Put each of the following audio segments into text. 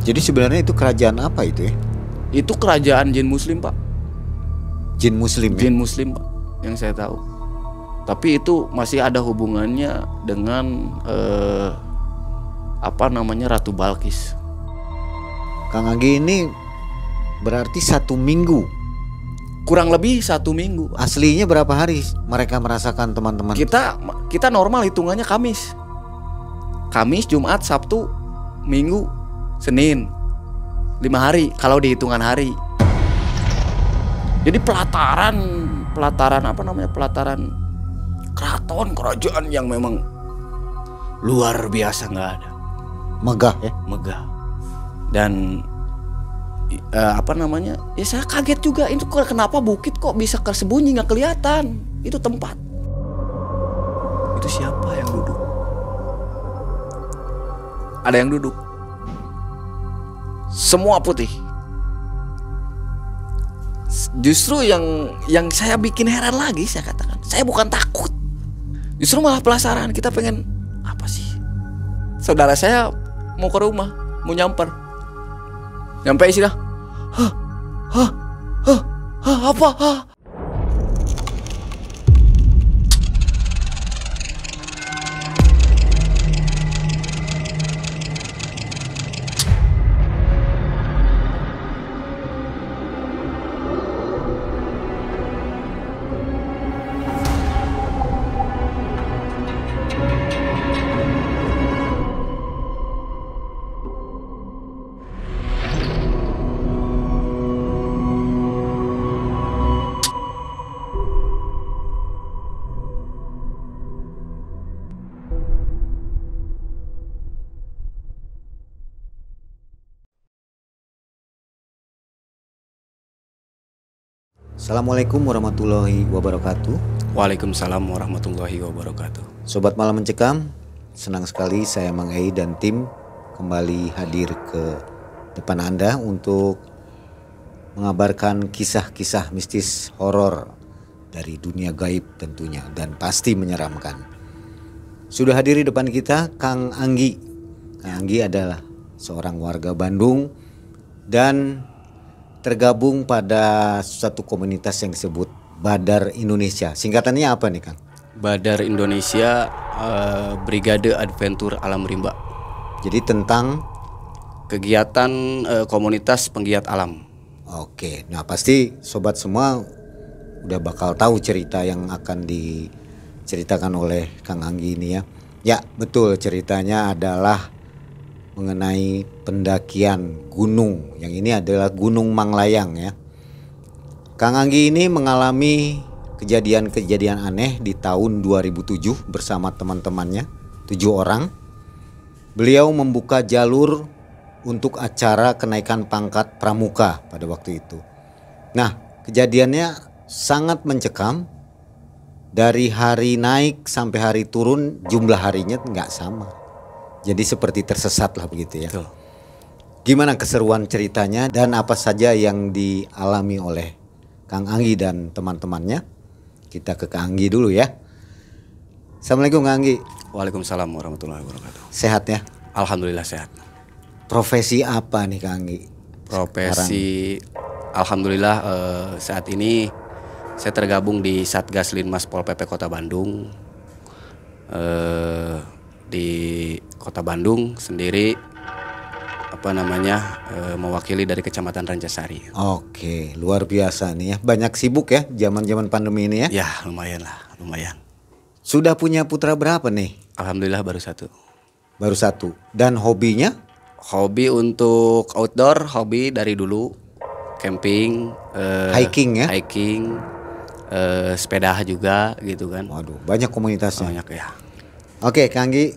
Jadi sebenarnya itu kerajaan apa itu ya? Itu kerajaan jin muslim, Pak. Jin muslim ya? Jin muslim, Pak, yang saya tahu. Tapi itu masih ada hubungannya dengan Ratu Balkis. Kang Anggi ini berarti 1 minggu. Kurang lebih 1 minggu. Aslinya berapa hari mereka merasakan teman-teman? Kita normal hitungannya Kamis, Jumat, Sabtu, Minggu, Senin, 5 hari kalau dihitungan hari. Jadi pelataran keraton kerajaan yang memang luar biasa, nggak ada. Megah ya? Megah. Dan ya saya kaget juga, itu kenapa bukit kok bisa tersembunyi nggak kelihatan itu tempat. Itu siapa yang duduk? Ada yang duduk, semua putih. Justru yang saya bikin heran lagi, saya katakan, saya bukan takut, justru malah penasaran. Kita pengen apa sih? Saudara saya mau ke rumah, mau nyamper, nyampe istilah, apa? Assalamualaikum warahmatullahi wabarakatuh. Waalaikumsalam warahmatullahi wabarakatuh. Sobat Malam Mencekam, senang sekali saya Mang Ei dan tim kembali hadir ke depan Anda untuk mengabarkan kisah-kisah mistis horor dari dunia gaib tentunya, dan pasti menyeramkan. Sudah hadir di depan kita Kang Anggi. Kang Anggi adalah seorang warga Bandung dan tergabung pada suatu komunitas yang disebut Badar Indonesia. Singkatannya apa nih, Kang? Badar Indonesia, Brigade Adventure Alam Rimba. Jadi tentang kegiatan komunitas penggiat alam. Oke, nah pasti sobat semua udah bakal tahu cerita yang akan diceritakan oleh Kang Anggi ini ya. Ya betul, ceritanya adalah mengenai pendakian gunung. Yang ini adalah Gunung Manglayang ya. Kang Anggi ini mengalami kejadian-kejadian aneh di tahun 2007 bersama teman-temannya, 7 orang. Beliau membuka jalur untuk acara kenaikan pangkat pramuka pada waktu itu. Nah, kejadiannya sangat mencekam. Dari hari naik sampai hari turun jumlah harinya nggak sama. Jadi seperti tersesat lah begitu ya. Betul. Gimana keseruan ceritanya dan apa saja yang dialami oleh Kang Anggi dan teman-temannya? Kita ke Kang Anggi dulu ya. Assalamualaikum Kang Anggi. Waalaikumsalam warahmatullahi wabarakatuh. Sehat ya? Alhamdulillah sehat. Profesi apa nih Kang Anggi? Profesi sekarang? Alhamdulillah saat ini saya tergabung di Satgas Linmas Pol PP Kota Bandung. Di Kota Bandung sendiri mewakili dari Kecamatan Rancasari. Oke, luar biasa nih ya. Banyak sibuk ya zaman-zaman pandemi ini ya? Ya lumayan lah, lumayan. Sudah punya putra berapa nih? Alhamdulillah baru 1. Baru 1. Dan hobinya? Hobi untuk outdoor, hobi dari dulu camping, hiking ya? Hiking, sepeda juga gitu kan. Waduh, banyak komunitasnya. Banyak ya. Oke, Kang Anggi,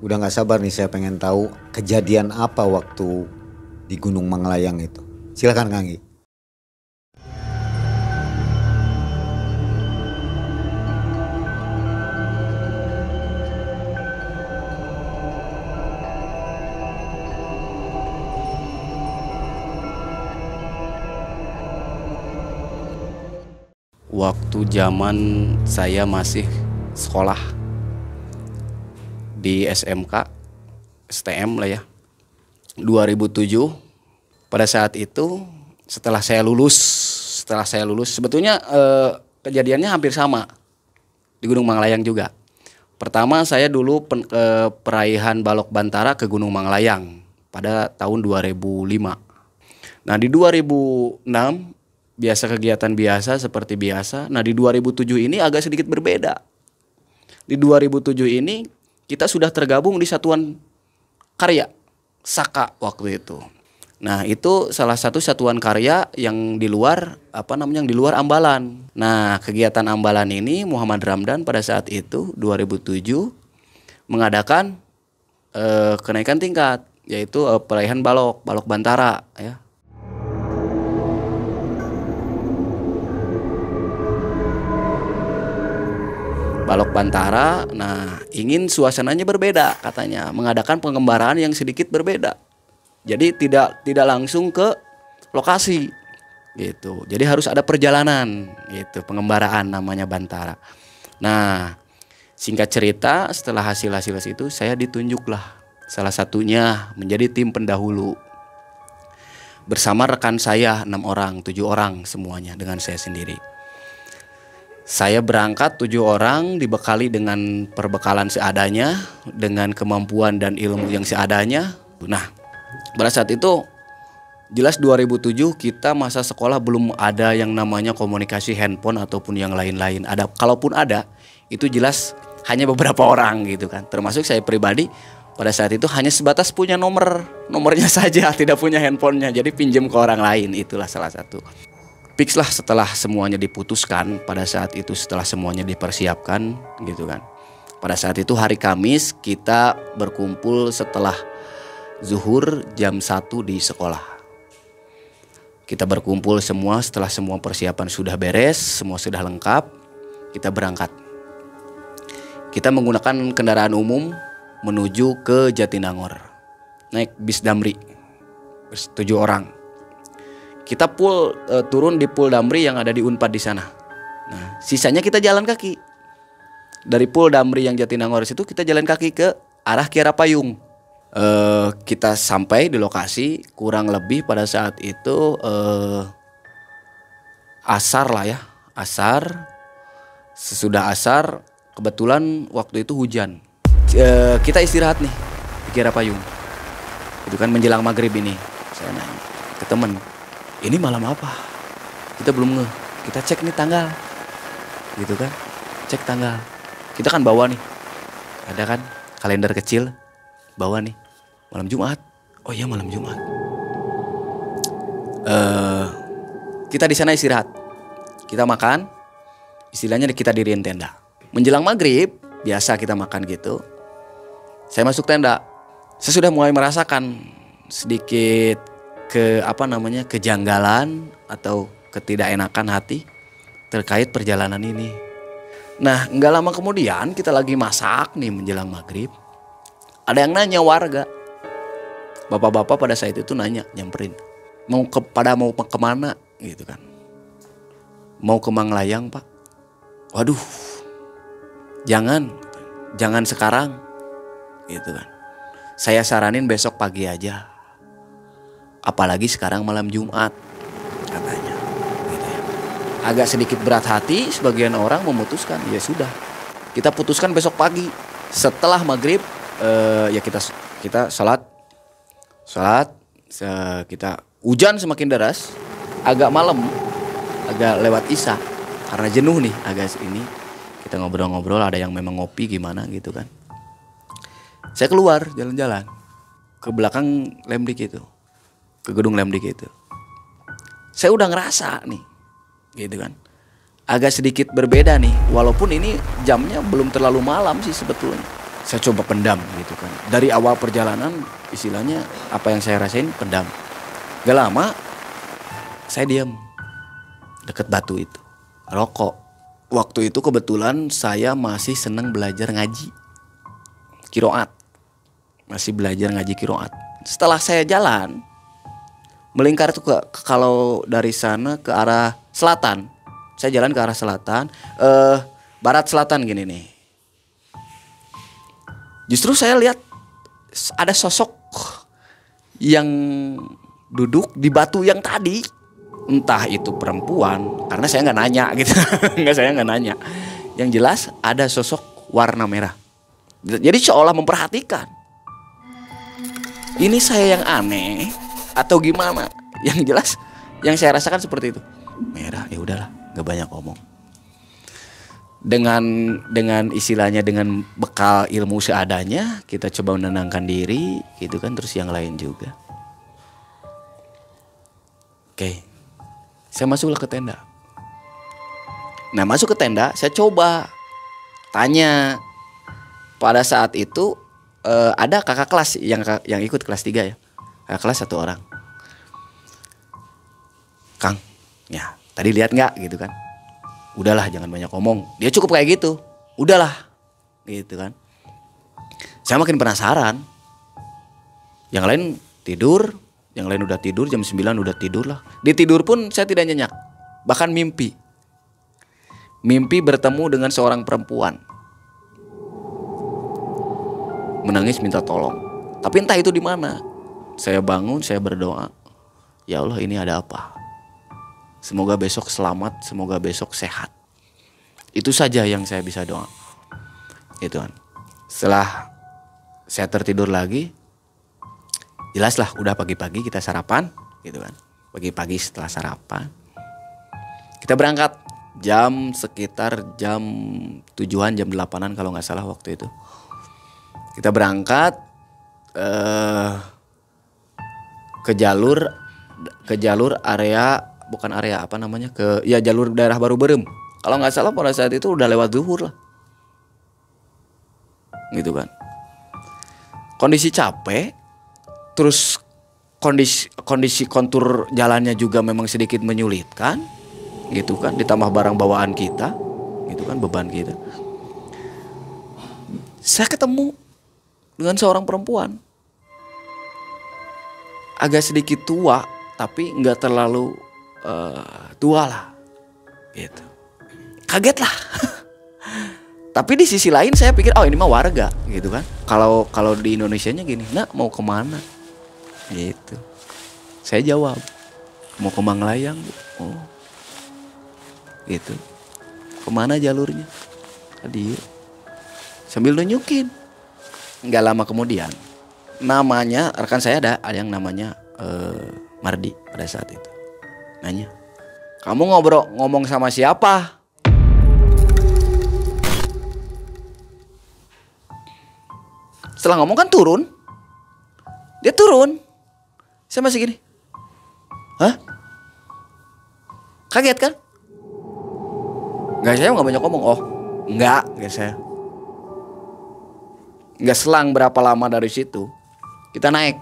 udah nggak sabar nih saya pengen tahu kejadian apa waktu di Gunung Manglayang itu. Silakan Kang Anggi. Waktu zaman saya masih sekolah di SMK, STM lah ya. 2007 pada saat itu setelah saya lulus sebetulnya kejadiannya hampir sama di Gunung Manglayang juga. Pertama saya dulu peraihan Balok Bantara ke Gunung Manglayang pada tahun 2005. Nah di 2006 biasa kegiatan biasa seperti biasa. Nah di 2007 ini agak sedikit berbeda. Di 2007 ini kita sudah tergabung di satuan karya Saka waktu itu. Nah itu salah satu satuan karya yang di luar yang di luar Ambalan. Nah kegiatan Ambalan ini Muhammad Ramdan pada saat itu 2007 mengadakan kenaikan tingkat, yaitu peraihan Balok Bantara ya. Balok Bantara, nah ingin suasananya berbeda katanya, mengadakan pengembaraan yang sedikit berbeda. Jadi tidak langsung ke lokasi gitu. Jadi harus ada perjalanan gitu, pengembaraan namanya Bantara. Nah, singkat cerita setelah hasil itu saya ditunjuklah salah satunya menjadi tim pendahulu. Bersama rekan saya 6 orang, 7 orang semuanya dengan saya sendiri. Saya berangkat 7 orang dibekali dengan perbekalan seadanya, dengan kemampuan dan ilmu yang seadanya. Nah, pada saat itu jelas 2007 kita masa sekolah belum ada yang namanya komunikasi handphone ataupun yang lain-lain. Kalaupun ada, itu jelas hanya beberapa orang gitu kan. Termasuk saya pribadi pada saat itu hanya sebatas punya nomornya saja, tidak punya handphonenya. Jadi pinjam ke orang lain, itulah salah satu. Fix lah setelah semuanya diputuskan, pada saat itu setelah semuanya dipersiapkan gitu kan. Pada saat itu hari Kamis kita berkumpul setelah zuhur jam 1 di sekolah. Kita berkumpul semua setelah semua persiapan sudah beres, semua sudah lengkap, kita berangkat. Kita menggunakan kendaraan umum menuju ke Jatinangor. Naik bis Damri, 7 orang. Kita turun di Pul Damri yang ada di Unpad di sana. Nah, sisanya kita jalan kaki. Dari Pul Damri yang Jatinangor situ kita jalan kaki ke arah Kiara Payung. Kita sampai di lokasi kurang lebih pada saat itu asar lah ya. Asar. Sesudah asar kebetulan waktu itu hujan. Kita istirahat nih di Kiara Payung. Itu kan menjelang maghrib ini. Saya nanya ke temen, ini malam apa? Kita belum ngeh. Kita cek nih tanggal. Gitu kan. Cek tanggal. Kita kan bawa nih. Ada kan kalender kecil. Bawa nih. Malam Jumat. Oh iya malam Jumat. Kita di sana istirahat. Kita makan. Istilahnya kita diriin tenda. Menjelang maghrib. Biasa kita makan gitu. Saya masuk tenda. Saya sudah mulai merasakan sedikit kejanggalan atau ketidakenakan hati terkait perjalanan ini. Nah, nggak lama kemudian kita lagi masak nih menjelang maghrib. Ada yang nanya warga. Bapak-bapak pada saat itu nanya, nyamperin. Mau kemana gitu kan. Mau ke Manglayang, Pak. Waduh. Jangan sekarang. Gitu kan. Saya saranin besok pagi aja. Apalagi sekarang malam Jumat katanya gitu ya. Agak sedikit berat hati sebagian orang memutuskan, ya sudah kita putuskan besok pagi setelah maghrib. Ya kita sholat kita hujan semakin deras, agak malam, agak lewat isya karena jenuh nih agak ini. Kita ngobrol-ngobrol, ada yang memang ngopi gimana gitu kan. Saya keluar jalan-jalan ke belakang Lemdik itu, ke gedung Lemdik itu. Saya udah ngerasa nih gitu kan, agak sedikit berbeda nih. Walaupun ini jamnya belum terlalu malam sih sebetulnya. Saya coba pendam gitu kan. Dari awal perjalanan istilahnya apa yang saya rasain pendam. Gak lama saya diam deket batu itu, rokok. Waktu itu kebetulan saya masih senang belajar ngaji kiroat. Masih belajar ngaji kiroat. Setelah saya jalan melingkar tuh kalau dari sana ke arah selatan. Saya jalan ke arah selatan, barat selatan gini nih. Justru saya lihat ada sosok yang duduk di batu yang tadi, entah itu perempuan, karena saya nggak nanya gitu. Saya nggak nanya. Yang jelas ada sosok warna merah. Jadi seolah memperhatikan. Ini saya yang aneh atau gimana? Yang jelas yang saya rasakan seperti itu. Merah, ya udahlah, nggak banyak ngomong. Dengan istilahnya, dengan bekal ilmu seadanya, kita coba menenangkan diri gitu kan, terus yang lain juga. Oke. Saya masuklah ke tenda. Nah, masuk ke tenda, saya coba tanya. Pada saat itu ada kakak kelas yang ikut kelas 3 ya. Kakak kelas 1 orang. Kang, ya tadi lihat nggak gitu kan? Udahlah, jangan banyak ngomong. Dia cukup kayak gitu. Udahlah, gitu kan. Saya makin penasaran. Yang lain tidur, yang lain udah tidur, jam 9 udah tidur lah. Di tidur pun saya tidak nyenyak. Bahkan mimpi. Mimpi bertemu dengan seorang perempuan. Menangis minta tolong. Tapi entah itu di mana. Saya bangun, saya berdoa. Ya Allah, ini ada apa? Semoga besok selamat, semoga besok sehat. Itu saja yang saya bisa doa. Itu kan. Setelah saya tertidur lagi, jelaslah udah pagi-pagi kita sarapan, gitu kan. Pagi-pagi setelah sarapan, kita berangkat sekitar jam 7-an, jam 8-an kalau nggak salah waktu itu. Kita berangkat ke jalur area, bukan area apa namanya, jalur daerah Baru Berem. Kalau nggak salah pada saat itu udah lewat zuhur lah, gitu kan. Kondisi capek, terus kondisi kontur jalannya juga memang sedikit menyulitkan, gitu kan. Ditambah barang bawaan kita, gitu kan, beban kita. Saya ketemu dengan seorang perempuan, agak sedikit tua, tapi nggak terlalu tua lah, gitu. Kaget lah. Tapi di sisi lain saya pikir, oh ini mah warga, gitu kan. Kalau di Indonesianya gini, nak mau kemana? Gitu. Saya jawab, mau ke Manglayang. Oh, gitu. Kemana jalurnya? Tadi. Sambil nunjukin. Nggak lama kemudian, namanya rekan saya ada yang namanya Mardi pada saat itu. Nanya, kamu ngomong sama siapa? Setelah ngomong kan turun. Dia turun. Saya masih gini. Hah? Kaget kan? Saya nggak banyak ngomong. Oh, enggak saya. Nggak selang berapa lama dari situ, kita naik.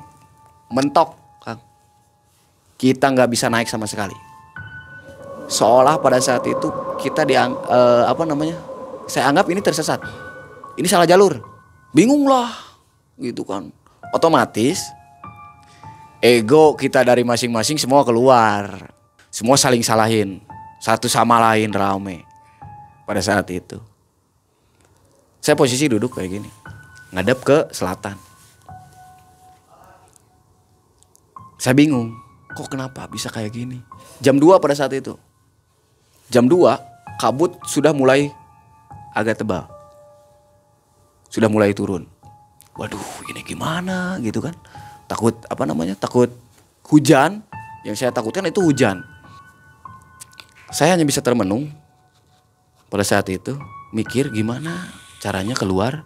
Mentok, Kang. Kita nggak bisa naik sama sekali. Seolah pada saat itu kita saya anggap ini tersesat. Ini salah jalur. Bingung lah, gitu kan. Otomatis ego kita dari masing-masing semua keluar. Semua saling salahin, satu sama lain rame. Pada saat itu saya posisi duduk kayak gini, ngadep ke selatan. Saya bingung, kok kenapa bisa kayak gini? Jam 2 pada saat itu. Jam 2 kabut sudah mulai agak tebal. Sudah mulai turun. Waduh, ini gimana gitu kan? Takut takut hujan. Yang saya takutkan itu hujan. Saya hanya bisa termenung pada saat itu, mikir gimana caranya keluar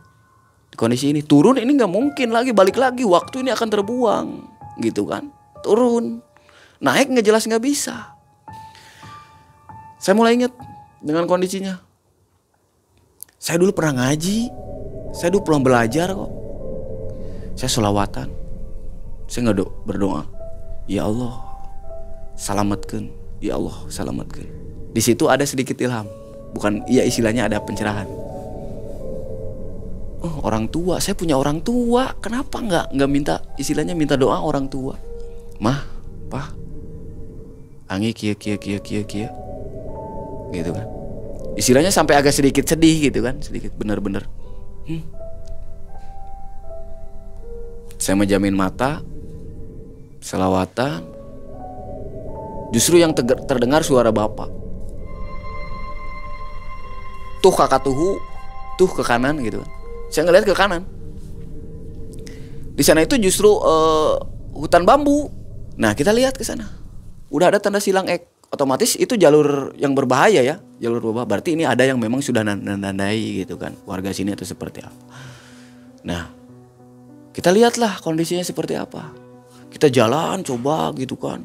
di kondisi ini. Turun ini nggak mungkin lagi, balik lagi, waktu ini akan terbuang, gitu kan. Turun, naik nggak jelas nggak bisa. Saya mulai ingat dengan kondisinya. Saya dulu pernah ngaji, saya dulu pernah belajar kok. Saya sholawatan, saya nggak berdoa, ya Allah selamatkan, ya Allah selamatkan. Di situ ada sedikit ilham, bukan ya istilahnya ada pencerahan. Oh, orang tua, saya punya orang tua, kenapa nggak minta istilahnya minta doa orang tua? Mah, Pah, Angi kia, gitu kan. Istilahnya sampai agak sedikit sedih gitu kan, sedikit bener-bener. Saya menjamin mata, selawatan. Justru yang terdengar suara bapak. Tuh kakak tuhu, tuh ke kanan gitu. Saya ngeliat ke kanan. Di sana itu justru hutan bambu. Nah kita lihat ke sana. Udah ada tanda silang X. Otomatis itu jalur yang berbahaya ya. Jalur berbahaya. Berarti ini ada yang memang sudah nandai gitu kan. Warga sini atau seperti apa. Nah kita lihatlah kondisinya seperti apa. Kita jalan coba gitu kan.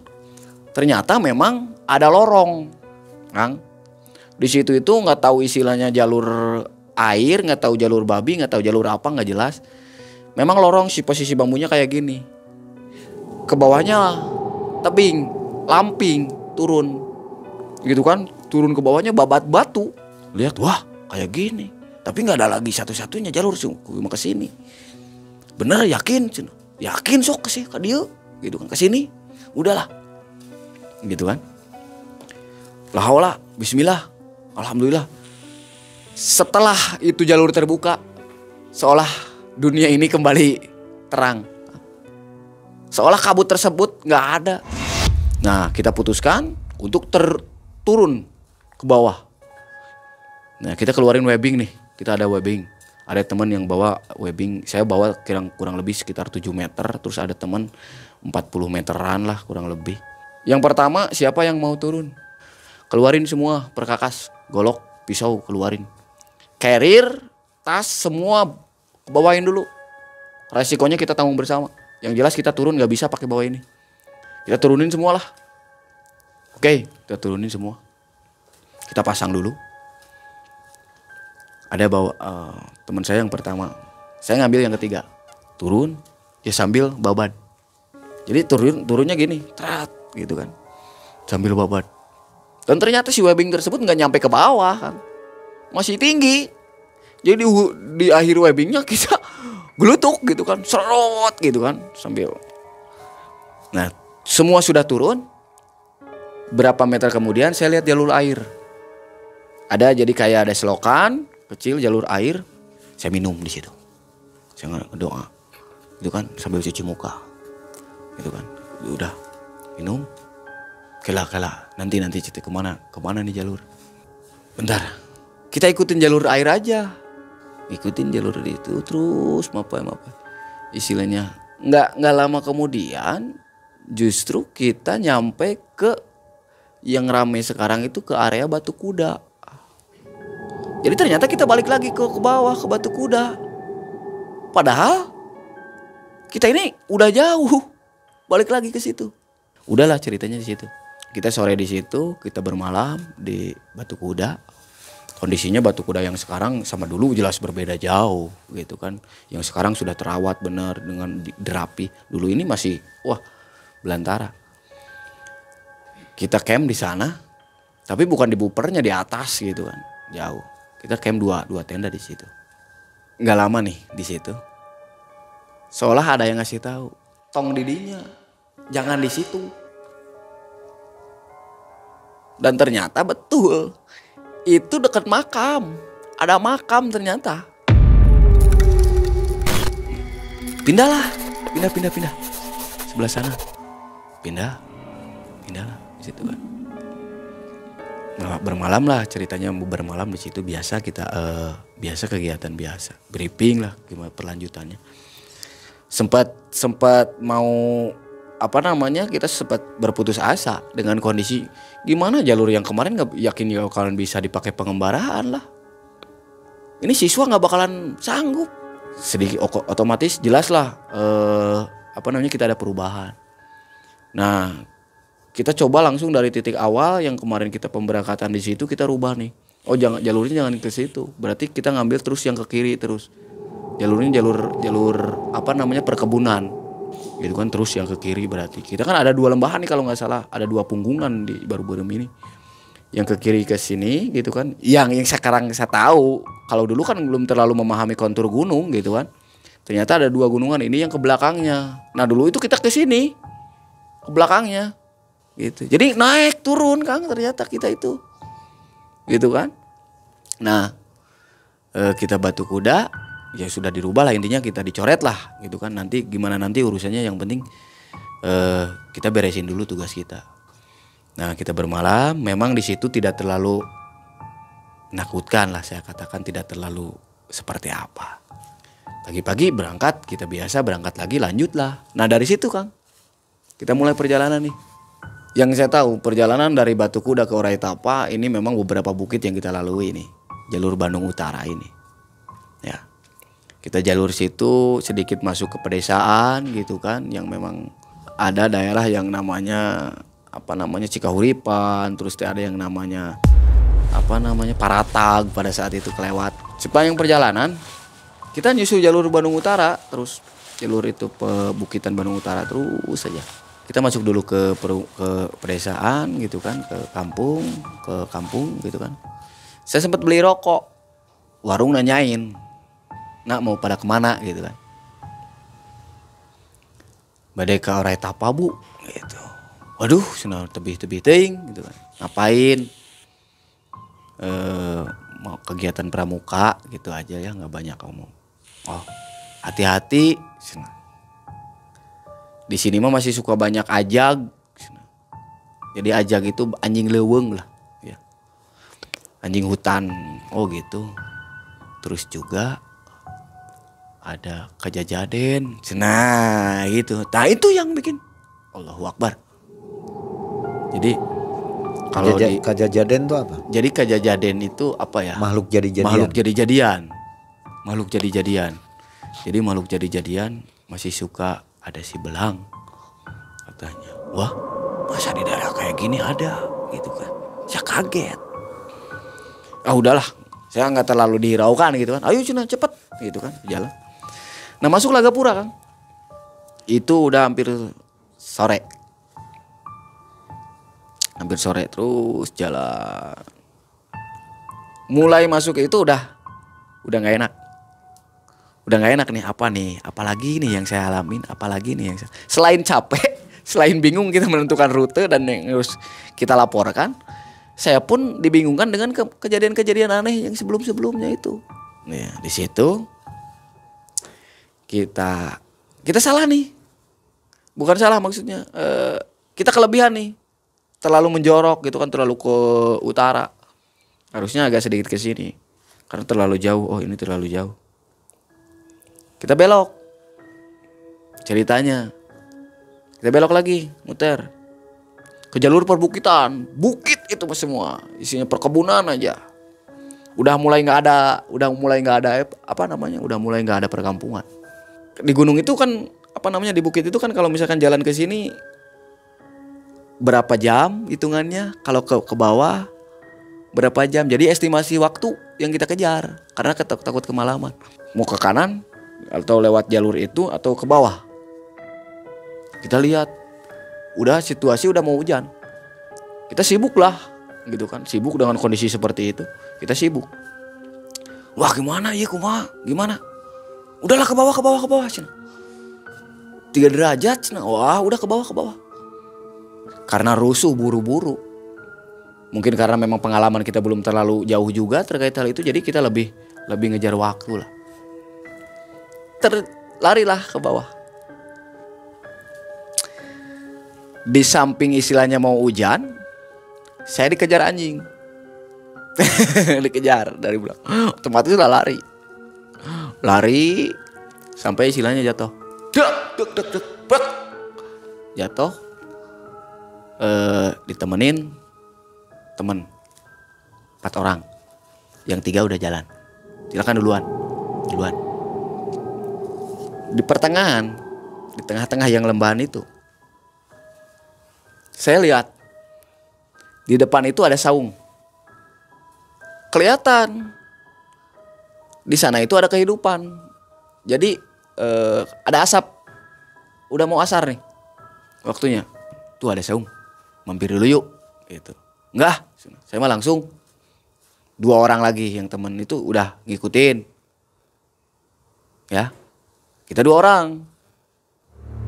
Ternyata memang ada lorong, Kang. Di situ itu nggak tahu istilahnya jalur air, nggak tahu jalur babi, nggak tahu jalur apa, nggak jelas. Memang lorong si posisi bambunya kayak gini. Ke bawahnya tebing, lamping, turun. Gitu kan, turun ke bawahnya babat batu. Lihat, wah kayak gini. Tapi nggak ada lagi satu-satunya jalur ke sini. Bener yakin, yakin sok ke dia, gitu kan ke sini. Udahlah. Gitu kan. La haula, bismillah. Alhamdulillah. Setelah itu jalur terbuka, seolah dunia ini kembali terang. Seolah kabut tersebut nggak ada. Nah kita putuskan untuk turun ke bawah. Nah kita keluarin webbing nih. Kita ada webbing. Ada teman yang bawa webbing. Saya bawa kurang lebih sekitar 7 meter. Terus ada teman 40 meteran lah kurang lebih. Yang pertama siapa yang mau turun? Keluarin semua perkakas, golok, pisau keluarin. Carrier, tas semua bawain dulu. Resikonya kita tanggung bersama. Yang jelas kita turun gak bisa pakai bawa ini. Kita turunin semua lah. Oke, kita turunin semua. Kita pasang dulu. Ada bawa teman saya yang pertama. Saya ngambil yang ketiga. Turun, ya sambil babat. Jadi turunnya gini, trat gitu kan. Sambil babat. Dan ternyata si webbing tersebut nggak nyampe ke bawah kan. Masih tinggi. Jadi di akhir webbingnya kita gelutuk gitu kan. Serot gitu kan sambil. Nah semua sudah turun. Berapa meter kemudian saya lihat jalur air. Ada jadi kayak ada selokan kecil jalur air. Saya minum di situ. Saya doa. Gitu kan sambil cuci muka. Gitu kan. Udah minum. Kela nanti cerita kemana nih jalur. Bentar, kita ikutin jalur air aja, ikutin jalur itu terus apa istilahnya. Nggak lama kemudian justru kita nyampe ke yang ramai sekarang itu ke area Batu Kuda. Jadi ternyata kita balik lagi ke bawah ke Batu Kuda. Padahal kita ini udah jauh balik lagi ke situ. Udahlah ceritanya di situ. Kita sore di situ, kita bermalam di Batu Kuda. Kondisinya Batu Kuda yang sekarang sama dulu jelas berbeda jauh gitu kan. Yang sekarang sudah terawat benar dengan derapi. Dulu ini masih belantara. Kita camp di sana, tapi bukan di bupernya di atas gitu kan, jauh. Kita camp dua tenda di situ. Nggak lama nih di situ. Seolah ada yang ngasih tahu, tong didinya, jangan di situ. Dan ternyata betul, itu dekat makam. Ada makam ternyata. Pindah. Sebelah sana. Pindah lah di situ kan. Nah, bermalam lah ceritanya bermalam di situ biasa kita biasa kegiatan biasa. Briefing lah gimana perlanjutannya. Sempat mau kita sempat berputus asa dengan kondisi gimana jalur yang kemarin nggak yakin gak bakalan bisa dipakai pengembaraan lah. Ini siswa nggak bakalan sanggup. Sedikit otomatis jelas lah kita ada perubahan. Nah kita coba langsung dari titik awal yang kemarin kita pemberangkatan di situ kita rubah nih. Oh jalurnya jangan ke situ. Berarti kita ngambil terus yang ke kiri terus. Jalurnya jalur perkebunan. Gitu kan terus yang ke kiri berarti. Kita kan ada 2 lembahan nih kalau nggak salah. Ada 2 punggungan di Baru-Berem ini. Yang ke kiri ke sini gitu kan. Yang sekarang saya tahu. Kalau dulu kan belum terlalu memahami kontur gunung gitu kan. Ternyata ada 2 gunungan ini yang ke belakangnya. Nah dulu itu kita ke sini. Ke belakangnya. Gitu. Jadi naik turun Kang ternyata kita itu. Gitu kan. Nah kita Batu Kuda. Ya sudah dirubah lah intinya kita dicoret lah gitu kan. Nanti gimana nanti urusannya yang penting kita beresin dulu tugas kita. Nah kita bermalam, memang di situ tidak terlalu menakutkan lah, saya katakan tidak terlalu seperti apa. Pagi-pagi berangkat, kita biasa berangkat lagi, lanjut lah. Nah dari situ Kang, kita mulai perjalanan nih. Yang saya tahu perjalanan dari Batu Kuda ke Oraitapa ini memang beberapa bukit yang kita lalui nih, jalur Bandung Utara ini. Ya, kita jalur situ sedikit masuk ke pedesaan gitu kan, yang memang ada daerah yang namanya Cikahuripan, terus ada yang namanya Paratag pada saat itu kelewat. Sepanjang perjalanan kita nyusul jalur Bandung Utara, terus jalur itu Pebukitan Bandung Utara terus saja. Kita masuk dulu ke pedesaan gitu kan, ke kampung gitu kan. Saya sempat beli rokok, warung nanyain, nak mau pada kemana gitu kan. Badai ke Oraitapa bu, gitu. Waduh, senang tebih-tebih ting gitu kan. Ngapain? Mau kegiatan pramuka gitu aja ya, nggak banyak ngomong. Oh, hati-hati. Di sini mah masih suka banyak ajag. Jadi ajag itu anjing leuweung lah, ya. Anjing hutan. Oh gitu. Terus juga ada kajajaden. Nah gitu. Nah itu yang bikin Allahu Akbar. Jadi kalau kajajaden itu apa? Jadi kajajaden itu apa ya? Makhluk jadi-jadian. Makhluk jadi-jadian. Jadi makhluk jadi-jadian masih suka ada si belang katanya. Wah, masa di daerah kayak gini ada gitu kan. Saya kaget. Ah udahlah, saya nggak terlalu dihiraukan gitu kan. Ayo Cina cepet gitu kan, jalan. Nah masuklah Gapura Kang. Itu udah hampir sore. Terus jalan. Mulai masuk itu udah nggak enak. Udah nggak enak nih, apalagi nih yang saya alamin, selain capek, selain bingung kita menentukan rute dan yang harus kita laporkan, saya pun dibingungkan dengan kejadian-kejadian aneh yang sebelumnya itu. Nah, di situ kita salah nih. Bukan salah maksudnya, kita kelebihan nih. Terlalu menjorok gitu kan, terlalu ke utara. Harusnya agak sedikit ke sini. Karena terlalu jauh. Oh, ini terlalu jauh. Kita belok. Ceritanya. Kita belok lagi, muter. Ke jalur perbukitan. Bukit itu semua. Isinya perkebunan aja. Udah mulai nggak ada perkampungan. Di gunung itu kan di bukit itu kan kalau misalkan jalan ke sini berapa jam hitungannya, kalau ke bawah berapa jam. Jadi estimasi waktu yang kita kejar karena takut kemalaman. Mau ke kanan atau lewat jalur itu atau ke bawah. Kita lihat situasi udah mau hujan. Kita sibuk lah gitu kan, sibuk dengan kondisi seperti itu. Kita sibuk. Wah, gimana ya kumaha? Gimana? Udahlah ke bawah. 3 derajat. Wah, udah ke bawah. Karena rusuh buru-buru. Mungkin karena memang pengalaman kita belum terlalu jauh juga terkait hal itu, jadi kita lebih ngejar waktu lah. Larilah ke bawah. Di samping istilahnya mau hujan, saya dikejar anjing. Dikejar dari belakang. Otomatis udah lari sampai istilahnya jatuh. Jatuh. Ditemenin temen 4 orang, yang 3 udah jalan. Silakan duluan. Di pertengahan, di tengah-tengah yang lembahan itu, saya lihat di depan itu ada saung. Kelihatan di sana itu ada kehidupan. Jadi ada asap. Udah mau asar nih waktunya. Tuh ada saung. Mampir dulu yuk gitu. Enggak, saya mah langsung 2 orang lagi yang temen itu udah ngikutin. Ya. Kita 2 orang.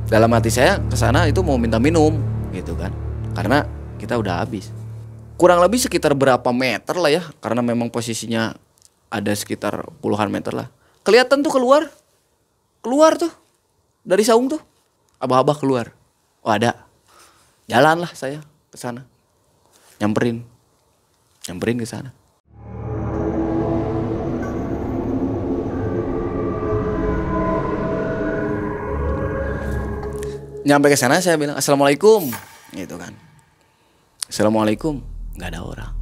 Dalam hati saya kesana itu mau minta minum gitu kan. Karena kita udah habis. Kurang lebih sekitar berapa meter lah ya. Karena memang posisinya ada sekitar puluhan meter lah. Kelihatan tuh keluar tuh dari saung tuh. Abah-abah keluar. Oh ada. Jalanlah saya ke sana. Nyamperin ke sana. Nyampe ke sana saya bilang assalamualaikum, gitu kan. Assalamualaikum, nggak ada orang.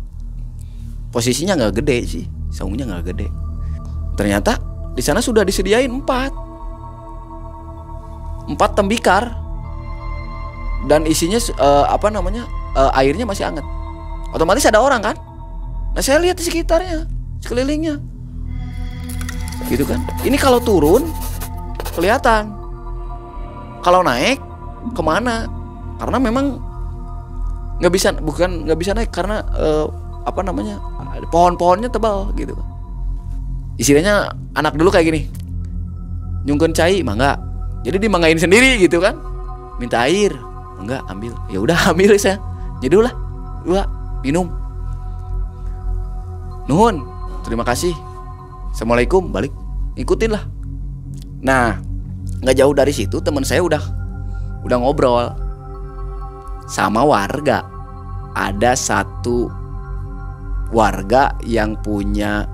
Posisinya nggak gede sih, saungnya nggak gede. Ternyata di sana sudah disediain 4 tembikar dan isinya airnya masih hangat. Otomatis ada orang kan. Nah saya lihat di sekitarnya, sekelilingnya, gitu kan. Ini kalau turun kelihatan, kalau naik kemana? Karena memang nggak bisa naik karena pohon-pohonnya tebal gitu. Istilahnya anak dulu kayak gini, nyungkeun cai mangga, jadi dimanggain sendiri gitu kan. Minta air mangga, ambil, ya udah ambil saya, nyeduh lah 2 minum, nuhun, terima kasih, assalamualaikum, balik, ikutin lah. Nah nggak jauh dari situ teman saya udah ngobrol sama warga. Ada satu warga yang punya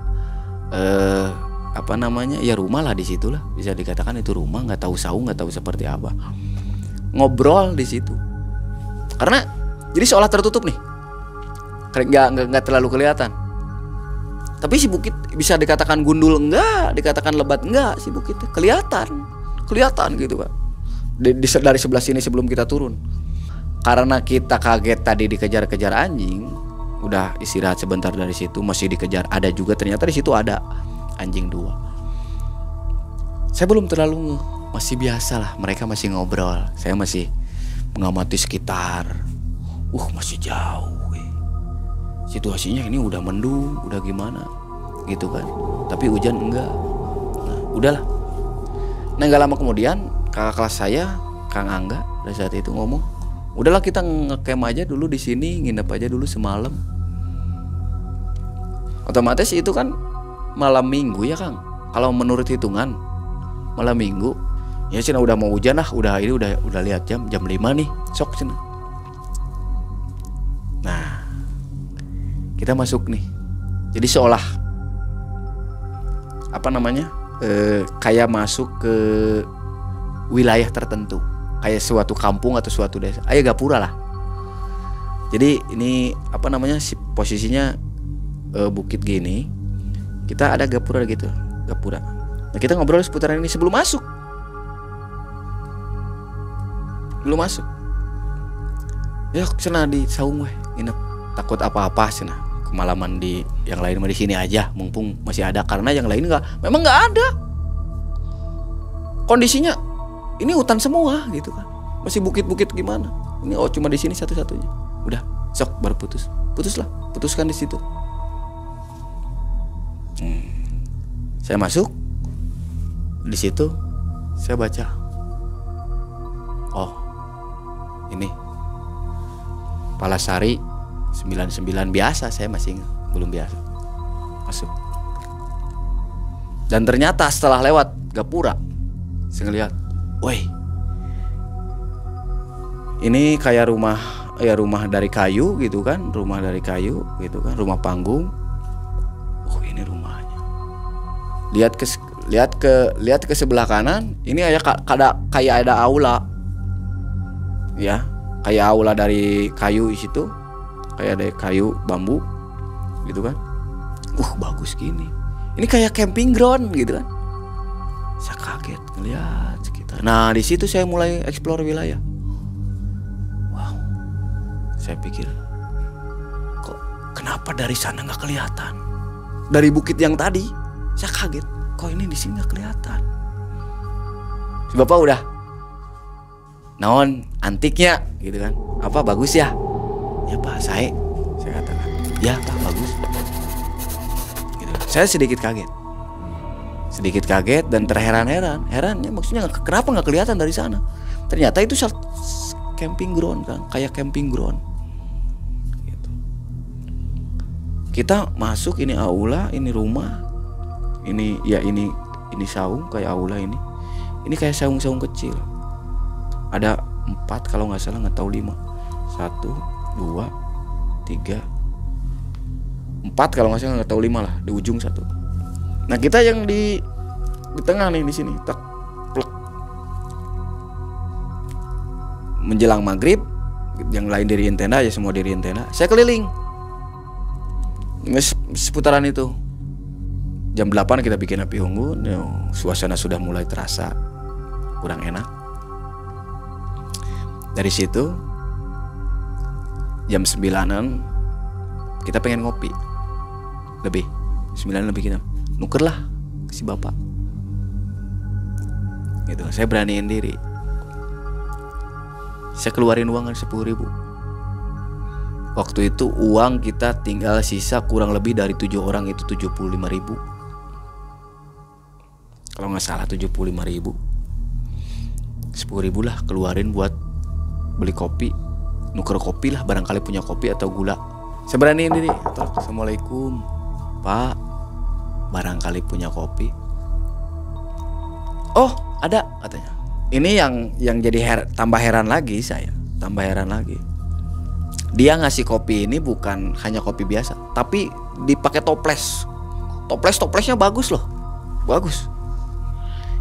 ya rumah lah di situ lah, bisa dikatakan itu rumah, nggak tahu saung, nggak tahu seperti apa. Ngobrol di situ karena jadi seolah tertutup nih, nggak terlalu kelihatan. Tapi si bukit bisa dikatakan gundul enggak, dikatakan lebat enggak, si bukitnya kelihatan gitu kan. Dari sebelah sini sebelum kita turun. Karena kita kaget tadi dikejar-kejar anjing, udah istirahat sebentar dari situ, masih dikejar. Ada juga ternyata di situ ada anjing 2. Saya belum terlalu masih biasa lah, mereka masih ngobrol, saya masih mengamati sekitar. Masih jauh. Situasinya ini udah mendung, udah gimana gitu kan. Tapi hujan enggak. Nah, udahlah. Nah, enggak lama kemudian kakak kelas saya, Kang Angga, pada saat itu ngomong, udahlah kita ngecamp aja dulu di sini, nginep aja dulu semalam. Otomatis itu kan malam minggu ya Kang. Kalau menurut hitungan malam minggu, ya cina udah mau hujan lah, udah lihat jam 5 nih, sok cina. Nah, kita masuk nih. Jadi seolah kayak masuk ke wilayah tertentu, kayak suatu kampung atau suatu desa. Gapura lah. Jadi ini posisinya bukit gini. Kita ada gapura gitu, gapura. Nah, kita ngobrol seputaran ini sebelum masuk. Ya cenah di saung weh, nginep. Takut apa-apa cenah. Kemalaman di yang lain mah di sini aja, mumpung masih ada, karena yang lain memang nggak ada. Kondisinya ini hutan semua gitu kan. Masih bukit-bukit gimana? Ini cuma di sini satu-satunya. Udah, sok baru putuskan di situ. Saya masuk di situ, saya baca. Oh, ini Palasari 99 biasa, saya masih belum biasa. Masuk. Dan ternyata setelah lewat gapura, saya ngeliat, woi, ini kayak rumah dari kayu gitu kan, rumah panggung. Oh, ini rumahnya. Lihat ke sebelah kanan, ini kayak ada aula. Ya, kayak aula dari kayu di situ. Kayak ada kayu bambu gitu kan. Bagus gini. Ini kayak camping ground gitu kan. Saya kaget ngeliat sekitar. Nah, di situ saya mulai explore wilayah. Wow. Saya pikir, kok kenapa dari sana nggak kelihatan? Dari bukit yang tadi, saya kaget. Kok ini di sini nggak kelihatan? Si bapak udah, naon antiknya gitu kan? Apa bagus ya? Ya Pak, saya katakan, ya Pak bagus. Gitu. Saya sedikit kaget dan terheran-heran. Herannya maksudnya kenapa nggak kelihatan dari sana? Ternyata itu camping ground kan, kayak camping ground. Gitu. Kita masuk, ini aula, ini rumah, ini saung kayak aula ini. Ini kayak saung-saung kecil. Ada 4 kalau nggak salah, nggak tahu 5. 1, 2, 3, 4 kalau nggak salah, nggak tahu 5 lah, di ujung 1. Nah kita yang di tengah nih, di sini tak plek. Menjelang maghrib, yang lain diriin tenda, ya semua diriin tenda. Saya keliling seputaran itu. Jam 8 kita bikin api unggun. Suasana sudah mulai terasa kurang enak. Dari situ jam 9-an kita pengen ngopi. Lebih 9 lebih kita nuker lah ke si bapak gitu. Saya beraniin diri, saya keluarin uang 10.000. Waktu itu uang kita tinggal sisa kurang lebih dari 7 orang itu 75.000 kalau nggak salah, 75.000. 10.000 lah keluarin buat beli kopi, nuker kopi lah, barangkali punya kopi atau gula. Saya beraniin diri, Assalamualaikum Pak, barangkali punya kopi. Oh ada, katanya. Ini yang jadi tambah heran lagi saya, tambah heran lagi. Dia ngasih kopi ini bukan hanya kopi biasa, tapi dipakai toples. Toplesnya bagus loh, bagus.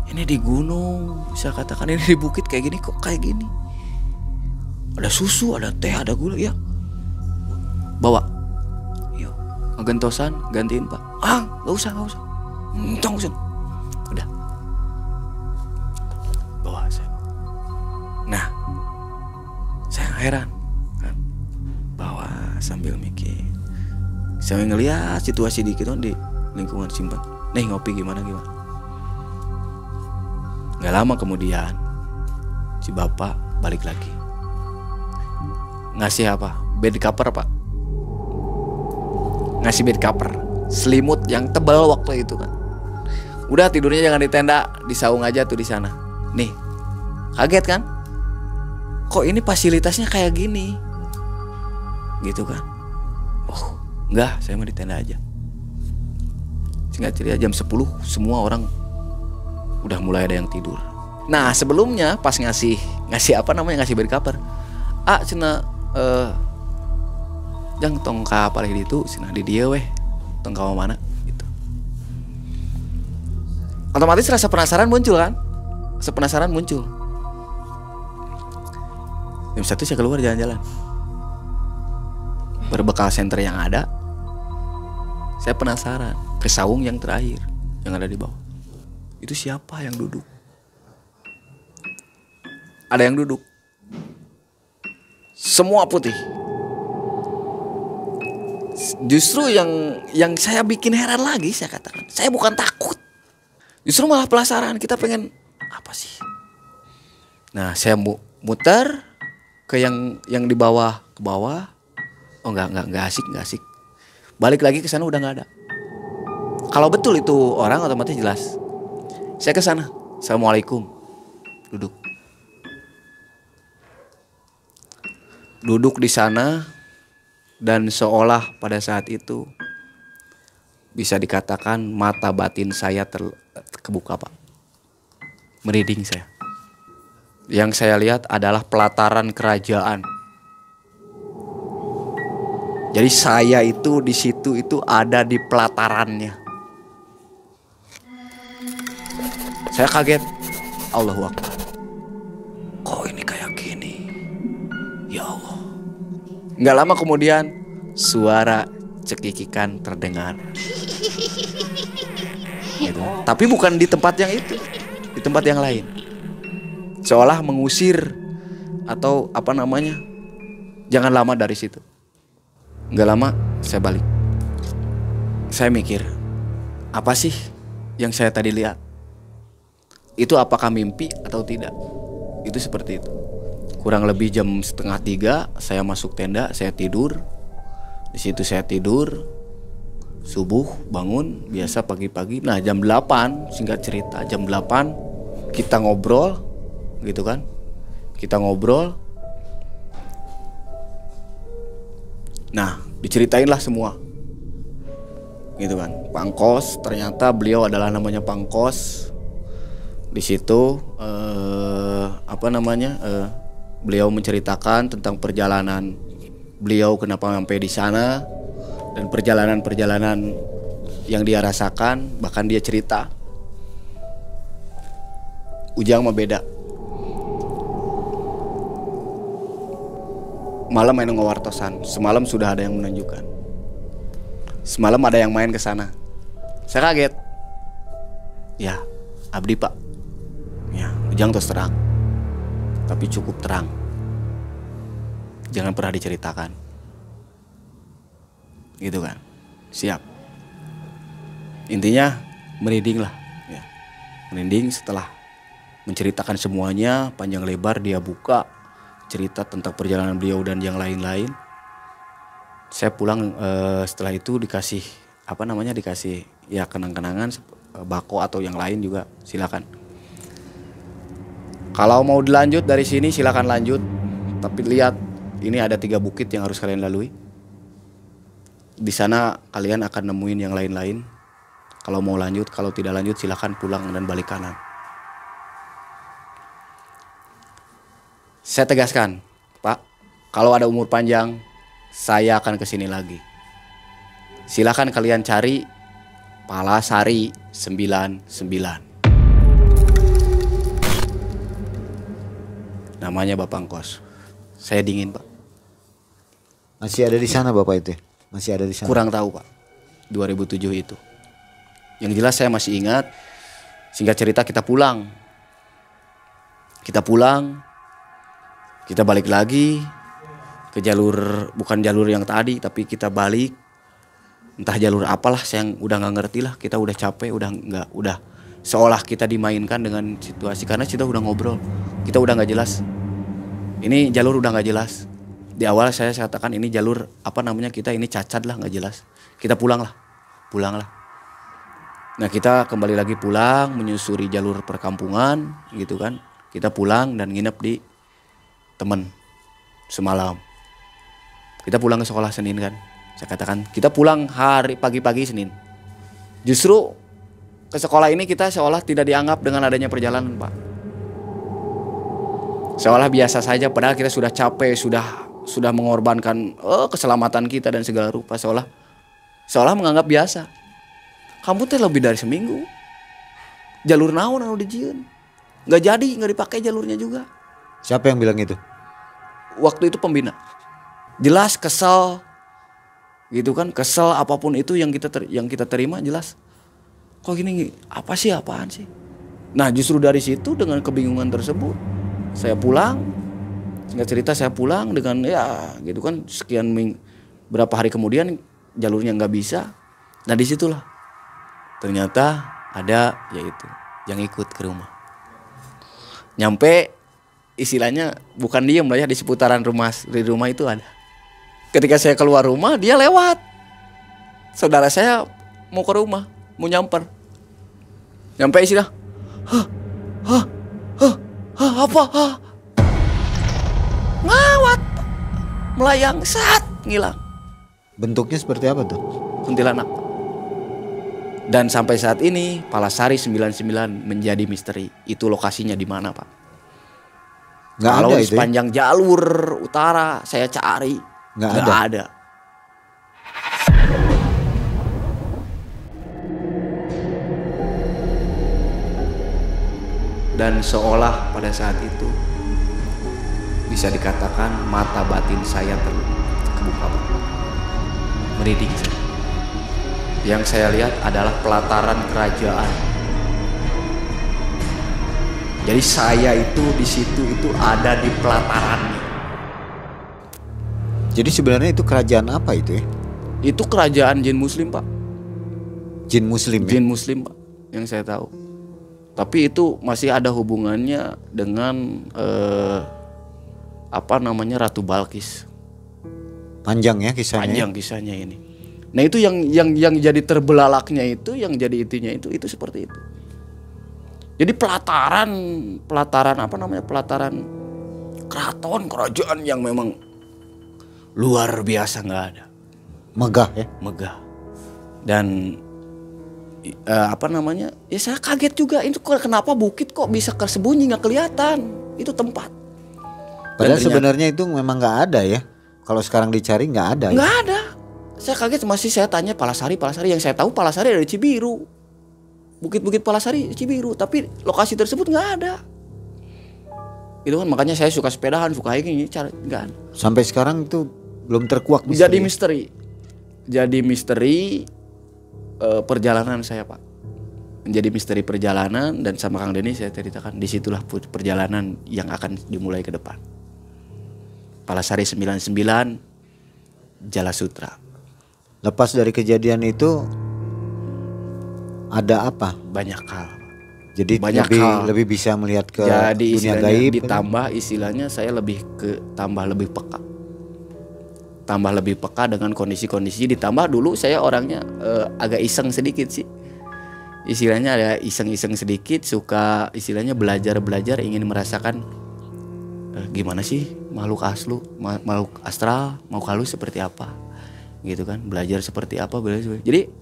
Ini di gunung, bisa katakan ini di bukit kayak gini, kok kayak gini. Ada susu, ada teh, ada gula, ya. Bawa. Yuk, gentosan gantiin Pak. Nggak usah. Tunggu. Udah. Bawa saya. Nah, saya heran kan. Bawa sambil mikir. Saya ngeliat situasi di kita di lingkungan Simpan. Nih ngopi gimana. Nggak lama kemudian si bapak balik lagi. Ngasih apa? Bed cover Pak. Ngasih bed cover, selimut yang tebal waktu itu kan. Udah tidurnya jangan di tenda, di saung aja tuh di sana. Nih, kaget kan? Kok ini fasilitasnya kayak gini? Gitu kan? Oh, enggak, saya mau di tenda aja. Singkat cerita jam 10 semua orang udah mulai ada yang tidur. Nah sebelumnya pas ngasih bed cover, cina jang tong ka paling itu cenah di dia weh, tong ka mana gitu. Otomatis rasa penasaran muncul kan? Jam 1 saya keluar jalan-jalan. Berbekal senter yang ada, saya penasaran ke saung yang terakhir yang ada di bawah. Itu siapa yang duduk? Ada yang duduk. Semua putih. Justru yang saya bikin heran lagi, saya katakan, saya bukan takut. Justru malah penasaran, kita pengen apa sih? Nah, saya muter ke yang di bawah, ke bawah. Oh, enggak asik. Balik lagi ke sana udah enggak ada. Kalau betul itu orang otomatis jelas. Saya ke sana. Assalamualaikum. Duduk di sana. Dan seolah pada saat itu bisa dikatakan mata batin saya kebuka Pak. Merinding saya. Yang saya lihat adalah pelataran kerajaan. Jadi saya itu di situ itu ada di pelatarannya. Saya kaget. Allahu Akbar. Kok ini kayak gini? Ya Allah. Nggak lama kemudian suara cekikikan terdengar. Gitu. Tapi bukan di tempat yang itu, di tempat yang lain. Seolah mengusir atau apa namanya? Jangan lama dari situ. Nggak lama saya balik. Saya mikir, apa sih yang saya tadi lihat? Itu apakah mimpi atau tidak? Itu seperti itu. Kurang lebih jam 2:30 saya masuk tenda, saya tidur. Di situ saya tidur. Subuh bangun biasa pagi-pagi. Nah, jam 8 singkat cerita, jam 8 kita ngobrol gitu kan. Kita ngobrol. Nah, diceritain lah semua. Gitu kan. Pangkos, ternyata beliau adalah namanya Pangkos. Di situ Beliau menceritakan tentang perjalanan beliau kenapa sampai di sana dan perjalanan-perjalanan yang dia rasakan. Bahkan dia cerita Ujang mah beda. Malam main ngewartosan, semalam sudah ada yang menunjukkan. Semalam ada yang main ke sana. Saya kaget. Ya, abdi pak. Ya, Ujang terus terang. Tapi cukup terang. Jangan pernah diceritakan. Gitu kan. Siap. Intinya merinding lah. Ya. Merinding setelah menceritakan semuanya panjang lebar, dia buka cerita tentang perjalanan beliau dan yang lain-lain. Saya pulang setelah itu dikasih dikasih ya kenang-kenangan, bako atau yang lain juga silakan. Kalau mau dilanjut dari sini silakan lanjut, tapi lihat ini ada 3 bukit yang harus kalian lalui. Di sana kalian akan nemuin yang lain-lain. Kalau mau lanjut, kalau tidak lanjut silakan pulang dan balik kanan. Saya tegaskan, Pak, kalau ada umur panjang, saya akan kesini lagi. Silakan kalian cari Palasari 99. Namanya Bapak Kos. Saya dingin, Pak. Masih ada di sana Bapak itu? Masih ada di sana? Kurang tahu, Pak. 2007 itu. Yang jelas saya masih ingat. Singkat cerita kita pulang. Kita balik lagi ke jalur, bukan jalur yang tadi, tapi kita balik entah jalur apalah, saya udah nggak ngerti lah. Kita udah capek, udah seolah kita dimainkan dengan situasi karena kita udah ngobrol, kita udah nggak jelas. Ini jalur udah nggak jelas. Di awal saya katakan ini jalur kita ini cacat lah, nggak jelas. Kita pulang lah. Nah kita kembali lagi pulang menyusuri jalur perkampungan gitu kan. Kita pulang dan nginep di teman semalam. Kita pulang ke sekolah Senin kan. Saya katakan kita pulang hari pagi-pagi Senin. Justru ke sekolah ini kita seolah tidak dianggap dengan adanya perjalanan, Pak. Seolah biasa saja padahal kita sudah capek, sudah mengorbankan keselamatan kita dan segala rupa, seolah menganggap biasa. Kamu teh lebih dari seminggu. Jalur naon anu dijieun. Nggak jadi, nggak dipakai jalurnya juga. Siapa yang bilang itu? Waktu itu pembina. Jelas kesel, gitu kan, kesel apapun itu yang kita terima jelas. Kok gini, apaan sih? Nah justru dari situ dengan kebingungan tersebut, saya pulang. Singkat cerita saya pulang dengan ya gitu kan berapa hari kemudian jalurnya nggak bisa. Nah disitulah ternyata ada yaitu yang ikut ke rumah. Nyampe istilahnya bukan diem lah ya, di seputaran rumah, di rumah itu ada. Ketika saya keluar rumah dia lewat. Saudara saya mau ke rumah, mau nyamper. Nyampe istilah, apa? Ngawat, melayang, saat ngilang. Bentuknya seperti apa tuh? Kuntilanak. Dan sampai saat ini Palasari 99 menjadi misteri. Itu lokasinya di mana, Pak? Nggak Kalau ada di sepanjang jalur utara saya cari, nggak ada. Dan seolah pada saat itu bisa dikatakan mata batin saya terbuka, merinding. Yang saya lihat adalah pelataran kerajaan. Jadi saya itu di situ itu ada di pelatarannya. Jadi sebenarnya itu kerajaan apa itu ya? Itu kerajaan jin muslim, Pak. Jin muslim ya? Jin muslim, Pak, yang saya tahu. Tapi itu masih ada hubungannya dengan Ratu Balkis. Panjang ya kisahnya. Panjang kisahnya ini. Nah itu yang jadi terbelalaknya itu, yang jadi intinya itu seperti itu. Jadi pelataran keraton kerajaan yang memang luar biasa, nggak ada. Megah ya? Megah. Dan ya saya kaget juga, itu kenapa bukit kok bisa tersembunyi nggak kelihatan. Itu tempat. Padahal sebenarnya itu memang nggak ada ya. Kalau sekarang dicari nggak ada. Nggak ada. Saya kaget, masih saya tanya Palasari yang saya tahu Palasari ada di Cibiru. Bukit-bukit Palasari Cibiru, tapi lokasi tersebut nggak ada. Itu kan makanya saya suka sepedahan, suka hiking, cari nggak ada. Sampai sekarang itu belum terkuak misteri. Jadi misteri. Jadi misteri perjalanan saya, Pak. Menjadi misteri perjalanan, dan sama Kang Denny saya ceritakan disitulah perjalanan yang akan dimulai ke depan. Palasari 99, Jala Sutra. Lepas dari kejadian itu ada apa? Banyak hal. Jadi lebih bisa melihat ke jadi dunia gaib. Ditambah istilahnya saya lebih lebih peka. Tambah lebih peka dengan kondisi-kondisi, ditambah dulu saya orangnya agak iseng sedikit sih. Istilahnya ada iseng-iseng sedikit, suka istilahnya belajar ingin merasakan gimana sih makhluk astral, makhluk halus seperti apa, gitu kan, belajar seperti apa. Jadi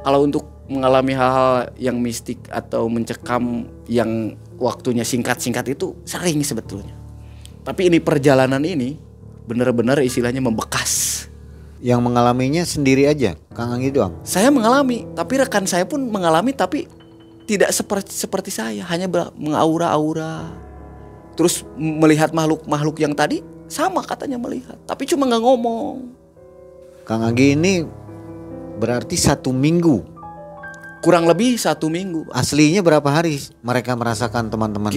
kalau untuk mengalami hal-hal yang mistik atau mencekam yang waktunya singkat-singkat itu sering sebetulnya. Tapi ini perjalanan ini benar-benar istilahnya membekas. Yang mengalaminya sendiri aja, Kang Anggi doang? Saya mengalami, tapi rekan saya pun mengalami, tapi tidak seperti saya, hanya mengaura-aura. Terus melihat makhluk yang tadi sama katanya melihat, tapi cuma nggak ngomong. Kang Anggi ini berarti 1 minggu. Kurang lebih 1 minggu. Aslinya berapa hari mereka merasakan, teman-teman?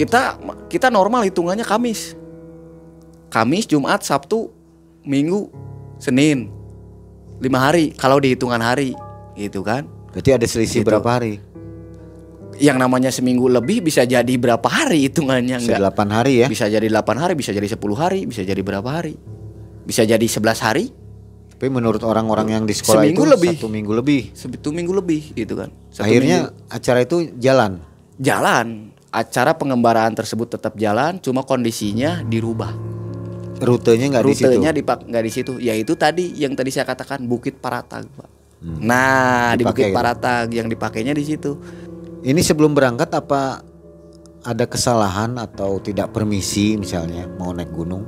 Kita normal hitungannya Kamis, Jumat, Sabtu, Minggu, Senin. 5 hari kalau dihitungan hari, gitu kan. Berarti ada selisih gitu. Berapa hari? Yang namanya seminggu lebih bisa jadi berapa hari hitungannya? Bisa 8 hari ya? Bisa jadi 8 hari, bisa jadi 10 hari, bisa jadi berapa hari? Bisa jadi 11 hari. Tapi menurut orang-orang yang di sekolah seminggu itu lebih. 1 minggu lebih. 1 minggu lebih gitu kan. Akhirnya acara itu jalan. Acara pengembaraan tersebut tetap jalan, cuma kondisinya dirubah. Rutenya nggak di situ. Rutenya nggak di situ. Yaitu tadi yang tadi saya katakan Bukit Paratag, Pak. Nah, di Bukit Paratag yang dipakainya di situ. Ini sebelum berangkat apa ada kesalahan atau tidak permisi misalnya mau naik gunung?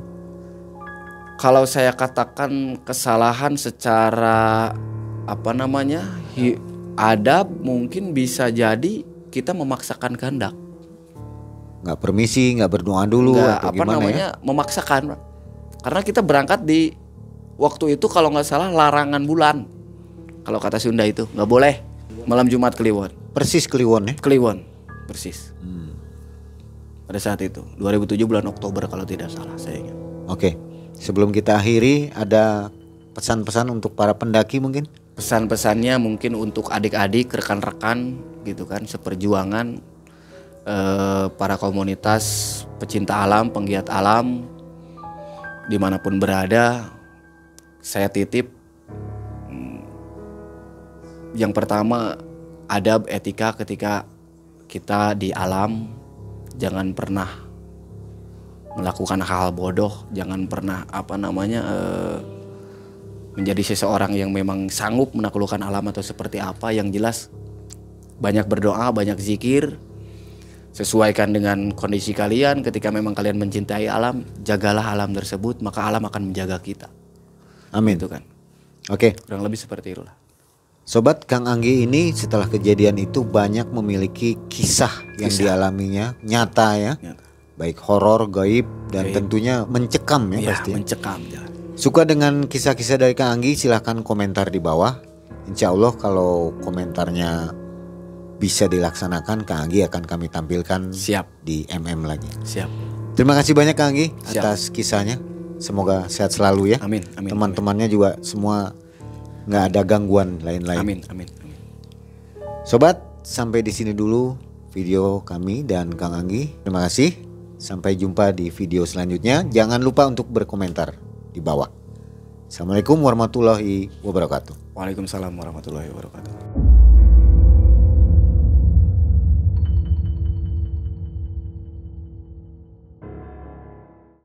Kalau saya katakan kesalahan secara adab, mungkin bisa jadi kita memaksakan kehendak. Nggak permisi, nggak berdoa dulu atau gimana ya? Memaksakan, Pak. Karena kita berangkat di waktu itu kalau nggak salah larangan bulan. Kalau kata Sunda itu nggak boleh malam Jumat Kliwon. Persis Kliwon ya? Kliwon, persis. Pada saat itu 2007 bulan Oktober kalau tidak salah saya ingat. Oke, sebelum kita akhiri ada pesan-pesan untuk para pendaki mungkin? Pesan-pesannya mungkin untuk adik-adik, rekan-rekan gitu kan, seperjuangan, para komunitas pecinta alam, penggiat alam, dimanapun berada, saya titip yang pertama adab etika ketika kita di alam. Jangan pernah melakukan hal bodoh, jangan pernah menjadi seseorang yang memang sanggup menaklukkan alam atau seperti apa. Yang jelas banyak berdoa, banyak zikir. Sesuaikan dengan kondisi kalian. Ketika memang kalian mencintai alam, jagalah alam tersebut, maka alam akan menjaga kita. Amin. Itu kan. Oke. Kurang lebih seperti itulah. Sobat, Kang Anggi ini setelah kejadian itu banyak memiliki kisah yang dialaminya nyata ya. Nyata. Baik horor, gaib dan tentunya mencekam ya pasti. Mencekam. Ya. Suka dengan kisah-kisah dari Kang Anggi, silahkan komentar di bawah. Insya Allah kalau komentarnya bisa dilaksanakan, Kang Anggi akan kami tampilkan. Siap. Di MM lagi. Siap. Terima kasih banyak Kang Anggi atas kisahnya. Semoga sehat selalu ya. Amin. Teman-temannya juga semua nggak ada gangguan lain-lain. Amin. Sobat, sampai di sini dulu video kami dan Kang Anggi. Terima kasih. Sampai jumpa di video selanjutnya. Jangan lupa untuk berkomentar di bawah. Assalamualaikum warahmatullahi wabarakatuh. Waalaikumsalam warahmatullahi wabarakatuh.